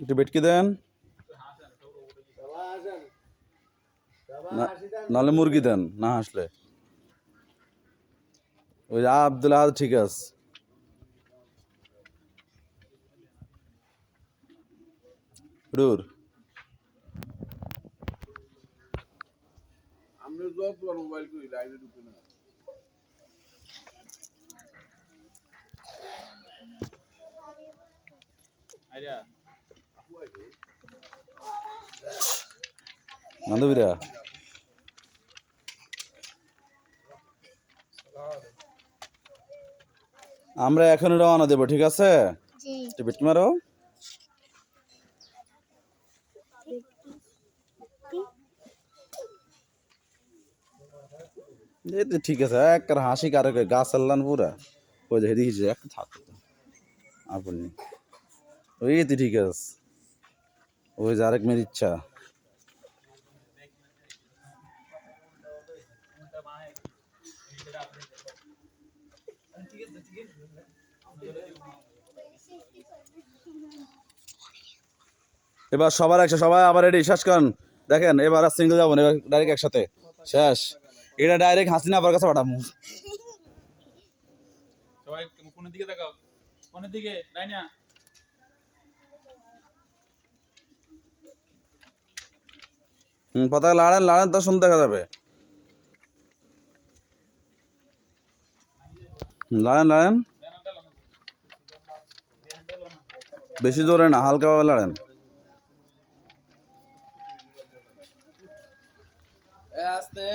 একটু বেটকি দেন, নাহলে মুরগি দেন না হাসলে। ওই আব্দুল আহাদ ঠিক আছে। রুর মোবাইল করি লাইভে ঢুকে না। বান্ধবীরা আমরা এখন রওনা দেবো, ঠিক আছে? বেটকি মারো। এই তো ঠিক আছে, এক হাসি কারো গাছ চাল্লান পুরা ওই যে দিয়েছে একটা থাকতো আপনি ওই তো ঠিক আছে। ওই যে আরেক মেয়ের ইচ্ছা। এবার সবার একসাথে, সবাই আবার রেডি, শেষ করেন। দেখেন এবার আর সিঙ্গেল যাবো না, এবার ডাইরেক্ট একসাথে শেষ। এটা ডাইরেক্ট হাসিনা আবার কাছে পাঠাবো। সবাই কোনের দিকে তাকাও, কোনের দিকে লাইনা। পতাকা লাড়েন লাড়েন, তো সুন্দর দেখা যাবে। লাড়েন লাড়েন, বেশি জোরে না, হালকা ভাবে লাড়েন। আস্তে